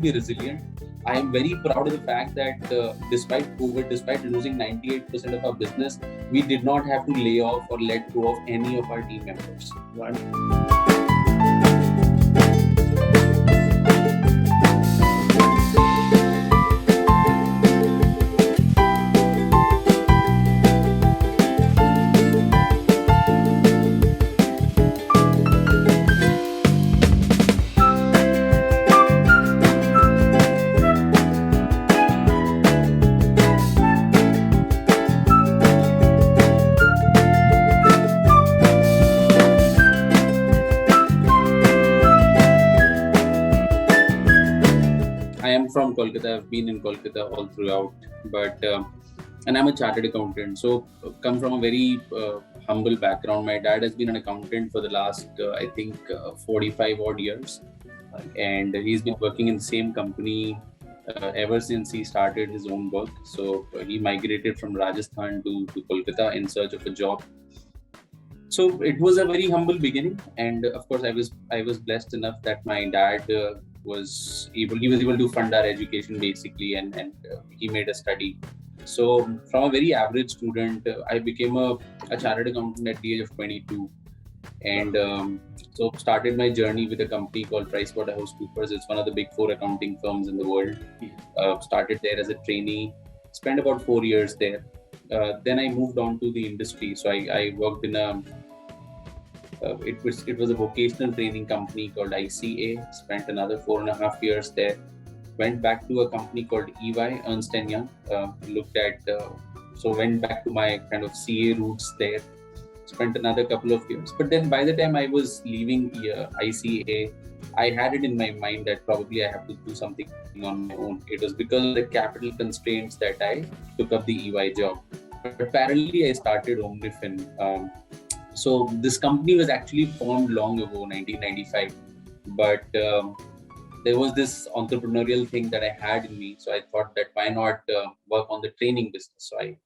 be resilient. I am very proud of the fact that despite COVID, despite losing 98% of our business, we did not have to lay off or let go of any of our team members. I am from Kolkata. I've been in Kolkata all throughout, and I'm a chartered accountant. So come from a very humble background. My dad has been an accountant for the last, 45 odd years. And he's been working in the same company ever since he started his own work. So he migrated from Rajasthan to Kolkata in search of a job. So it was a very humble beginning. And of course, I was blessed enough that my dad was able to fund our education basically, and he made us study. So from a very average student, I became a chartered accountant at the age of 22, and so started my journey with a company called PricewaterhouseCoopers. It's one of the big 4 accounting firms in the world. Started there as a trainee, spent about 4 years there. Then I moved on to the industry. So I worked in it was a vocational training company called ICA. Spent another 4.5 years there. Went back to a company called EY, Ernst & Young. Went back to my kind of CA roots there. Spent another couple of years. But then by the time I was leaving ICA, I had it in my mind that probably I have to do something on my own. It was because of the capital constraints that I took up the EY job. But parallelly, I started Omnifin. So this company was actually formed long ago, 1995. But there was this entrepreneurial thing that I had in me. So I thought that why not work on the training business. So I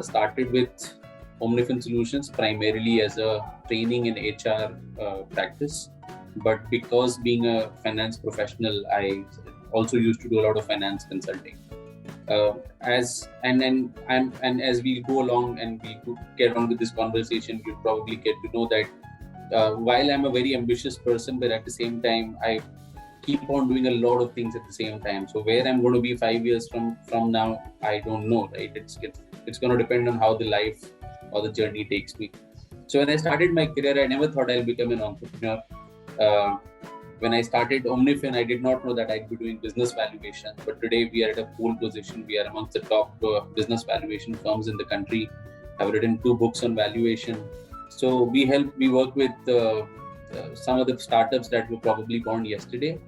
started with Omnifin Solutions primarily as a training and HR practice. But because being a finance professional, I also used to do a lot of finance consulting. As we go along and we get on with this conversation, you'll probably get to know that while I'm a very ambitious person, but at the same time, I keep on doing a lot of things at the same time. So where I'm going to be 5 years from now, I don't know, right? It's going to depend on how the life or the journey takes me. So when I started my career, I never thought I'll become an entrepreneur. When I started Omnifin, I did not know that I'd be doing business valuation. But today we are at a pole position. We are amongst the top business valuation firms in the country. I've written 2 books on valuation. So we work with some of the startups that were probably born yesterday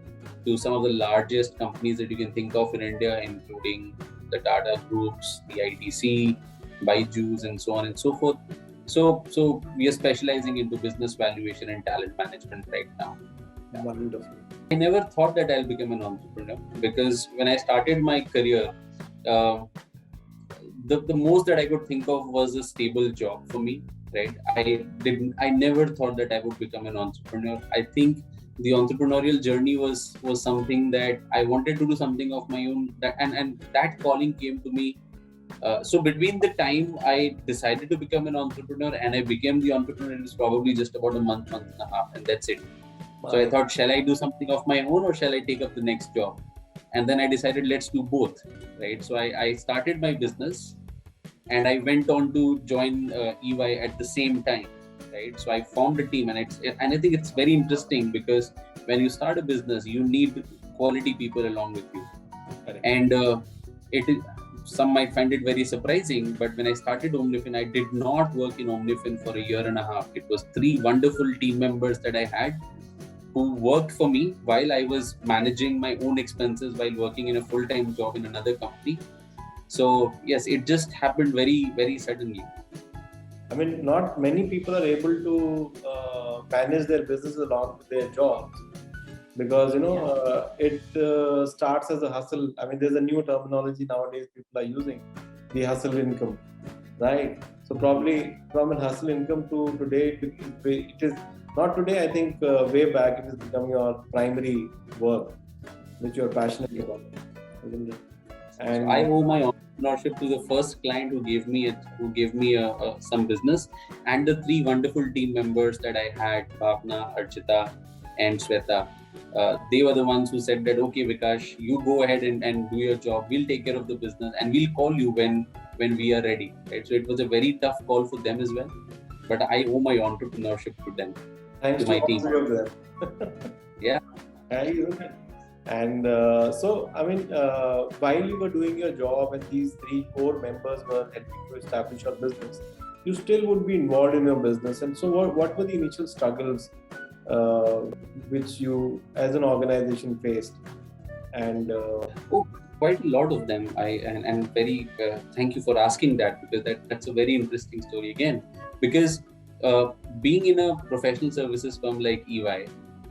to some of the largest companies that you can think of in India, including the Tata Groups, the ITC, Byju's, and so on and so forth. So we are specializing into business valuation and talent management right now. Wonderful. I never thought that I'll become an entrepreneur, because when I started my career, the most that I could think of was a stable job for me, right? I never thought that I would become an entrepreneur. I think the entrepreneurial journey was something that I wanted to do something of my own, and that calling came to me. So between the time I decided to become an entrepreneur and I became the entrepreneur, it was probably just about a month and a half, and that's it. Wow. So I thought, shall I do something of my own or shall I take up the next job? And then I decided, let's do both, right? So I started my business and I went on to join EY at the same time, right? So I formed a team, and I think it's very interesting because when you start a business, you need quality people along with you. Correct. And some might find it very surprising, but when I started Omnifin, I did not work in Omnifin for a year and a half. It was 3 wonderful team members that I had who worked for me while I was managing my own expenses while working in a full-time job in another company. So yes, it just happened very, very suddenly. I mean, not many people are able to manage their business along with their jobs, because it starts as a hustle. I mean, there's a new terminology nowadays people are using, the hustle income, right? So probably from a hustle income to today, it is not today. I think way back it has become your primary work. which you're passionate about, isn't it? And so I owe my entrepreneurship to the first client who gave me some business, and the three wonderful team members that I had, Bhavna, Archita, and Sweta. They were the ones who said that, okay, Vikash, you go ahead and do your job. We'll take care of the business and we'll call you when we are ready. Right? So it was a very tough call for them as well. But I owe my entrepreneurship to them, thanks to my all team. three of them. Yeah. And so, I mean, while you were doing your job and these three core members were helping to establish your business, you still would be involved in your business. And so, what were the initial struggles which you, as an organization, faced? And quite a lot of them. And very thank you for asking that, because that's a very interesting story again. Because being in a professional services firm like EY,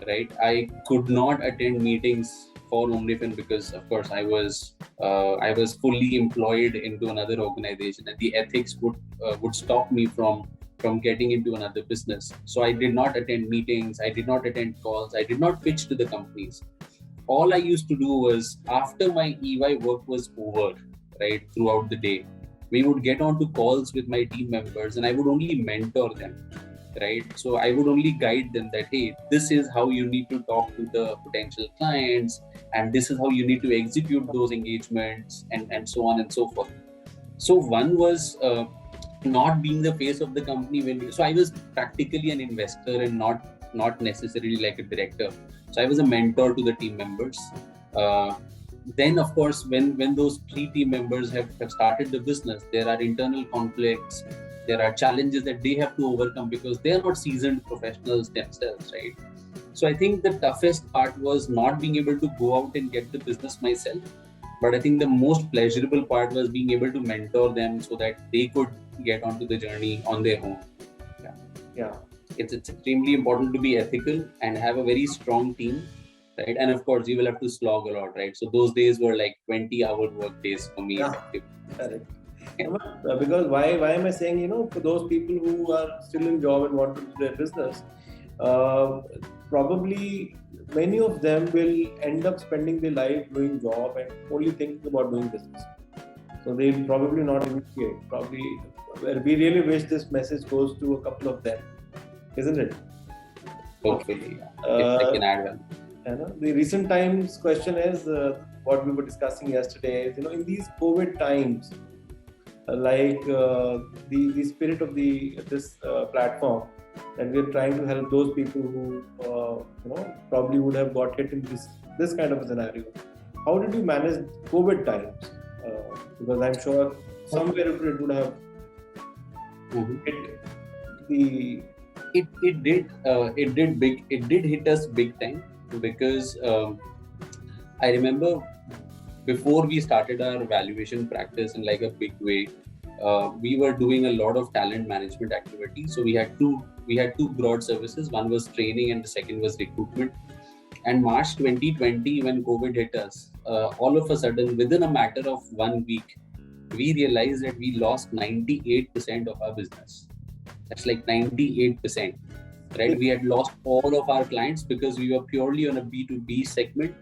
right, I could not attend meetings for Omnifin because, of course, I was fully employed into another organization, and the ethics would stop me from getting into another business. So I did not attend meetings, I did not attend calls, I did not pitch to the companies. All I used to do was, after my EY work was over, right, throughout the day, we would get on to calls with my team members and I would only mentor them, right? So I would only guide them that, hey, this is how you need to talk to the potential clients, and this is how you need to execute those engagements, and so on and so forth. So one was not being the face of the company. So I was practically an investor and not necessarily like a director. So I was a mentor to the team members. Then, of course, when those three team members have started the business, there are internal conflicts, there are challenges that they have to overcome because they are not seasoned professionals themselves, right? So I think the toughest part was not being able to go out and get the business myself. But I think the most pleasurable part was being able to mentor them so that they could get onto the journey on their own. Yeah. It's extremely important to be ethical and have a very strong team, right? And of course, you will have to slog a lot, right? So those days were like 20-hour work days for me. Yeah, correct. Because why am I saying, for those people who are still in job and want to do their business, probably many of them will end up spending their life doing job and only thinking about doing business. So they will probably not initiate. Probably, we really wish this message goes to a couple of them, isn't it? Hopefully, if they can add one. The recent times question is what we were discussing yesterday. Is, in these COVID times, like the spirit of this platform, that we're trying to help those people who probably would have got hit in this kind of a scenario. How did you manage COVID times? Because I'm sure somewhere it would have hit the. It did hit us big time, because I remember before we started our valuation practice in like a big way, we were doing a lot of talent management activities. So we had two broad services. One was training and the second was recruitment. And March 2020, when COVID hit us, all of a sudden, within a matter of 1 week, we realized that we lost 98% of our business. That's like 98%, right? We had lost all of our clients because we were purely on a B2B segment,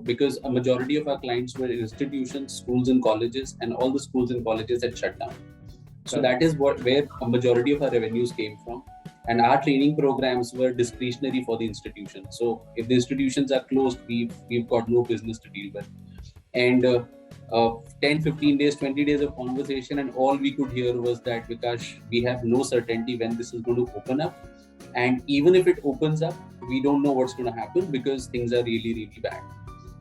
because a majority of our clients were institutions, schools and colleges, and all the schools and colleges had shut down. So that is where a majority of our revenues came from. And our training programs were discretionary for the institutions. So if the institutions are closed, we've got no business to deal with. And 10, 15 days, 20 days of conversation, and all we could hear was that, Vikash, we have no certainty when this is going to open up. And even if it opens up, we don't know what's going to happen because things are really, really bad.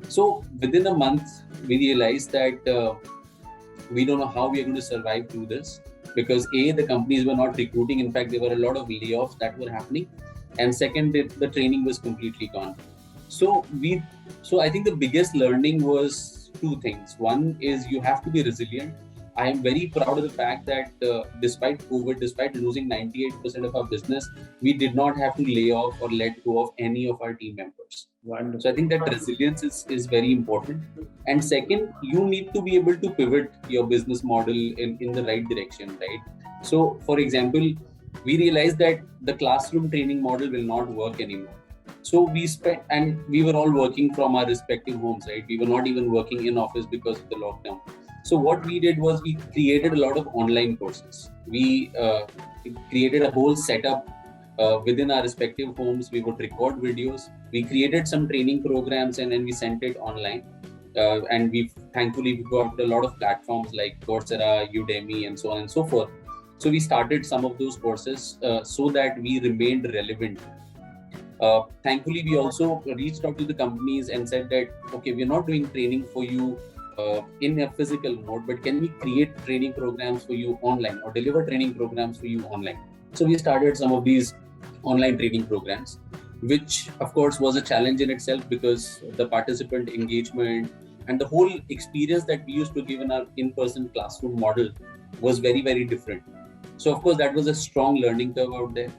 So within a month, we realized that we don't know how we are going to survive through this, because A, the companies were not recruiting. In fact, there were a lot of layoffs that were happening. And second, the training was completely gone. So I think the biggest learning was two things. One is you have to be resilient. I am very proud of the fact that despite COVID, despite losing 98% of our business, we did not have to lay off or let go of any of our team members. Wonderful. So I think that resilience is very important. And second, you need to be able to pivot your business model in the right direction, right? So for example, we realized that the classroom training model will not work anymore. So we spent, and we were all working from our respective homes, right? We were not even working in office because of the lockdown. So what we did was we created a lot of online courses. We created a whole setup within our respective homes. We would record videos. We created some training programs, and then we sent it online. And we thankfully we got a lot of platforms like Coursera, Udemy, and so on and so forth. So we started some of those courses so that we remained relevant. Thankfully, we also reached out to the companies and said that, okay, we're not doing training for you in a physical mode, but can we create training programs for you online or deliver training programs for you online? So we started some of these online training programs, which of course was a challenge in itself because the participant engagement and the whole experience that we used to give in our in-person classroom model was very, very different. So of course, that was a strong learning curve out there.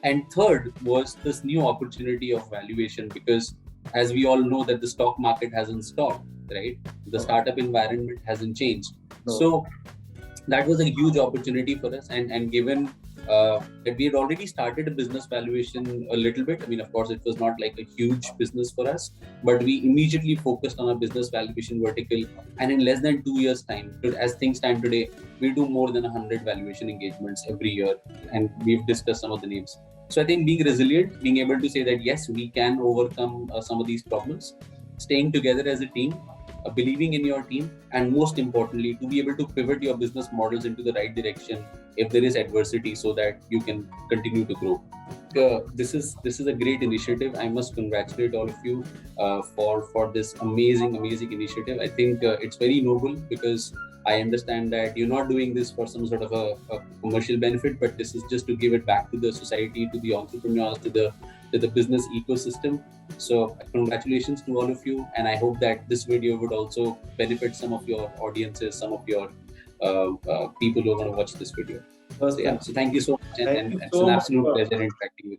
And third was this new opportunity of valuation, because as we all know that the stock market hasn't stopped, right? The startup environment hasn't changed. So that was a huge opportunity for us. And given that we had already started a business valuation a little bit, I mean, of course, it was not like a huge business for us, but we immediately focused on a business valuation vertical. And in less than 2 years' time, as things stand today, we do more than 100 valuation engagements every year. And we've discussed some of the names. So I think being resilient, being able to say that, yes, we can overcome some of these problems, staying together as a team, believing in your team, and most importantly, to be able to pivot your business models into the right direction if there is adversity, so that you can continue to grow. This is a great initiative. I must congratulate all of you for this amazing initiative. I think it's very noble, because I understand that you're not doing this for some sort of a commercial benefit, but this is just to give it back to the society, to the entrepreneurs, to the business ecosystem. So congratulations to all of you, and I hope that this video would also benefit some of your audiences, some of your people who are going to watch this video. So thank you so much, and it's an absolute pleasure interacting with you.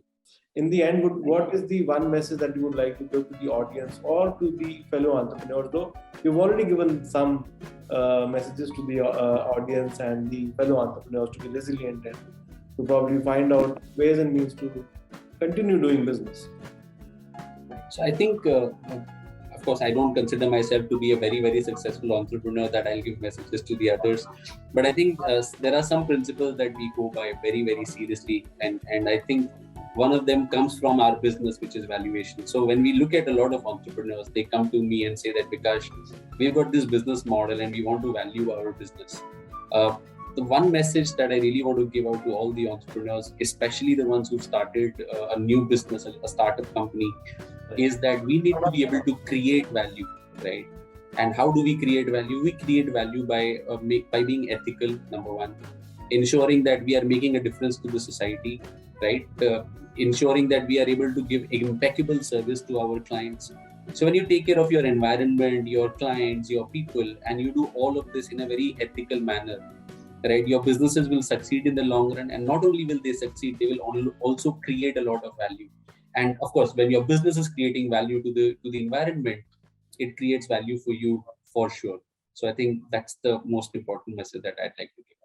In the end, what is the one message that you would like to give to the audience or to the fellow entrepreneurs? Though you've already given some messages to the audience and the fellow entrepreneurs to be resilient and to probably find out ways and means to continue doing business. So I think, of course, I don't consider myself to be a very, very successful entrepreneur that I'll give messages to the others. But I think there are some principles that we go by very, very seriously. And I think one of them comes from our business, which is valuation. So when we look at a lot of entrepreneurs, they come to me and say that, Vikash, we've got this business model and we want to value our business. The one message that I really want to give out to all the entrepreneurs, especially the ones who've started a new business, a startup company, is that we need to be able to create value, right? And how do we create value? We create value by being ethical, number one, ensuring that we are making a difference to the society, right? Ensuring that we are able to give impeccable service to our clients. So when you take care of your environment, your clients, your people, and you do all of this in a very ethical manner, right, your businesses will succeed in the long run. And not only will they succeed, they will also create a lot of value. And of course, when your business is creating value to the environment, it creates value for you for sure. So I think that's the most important message that I'd like to give.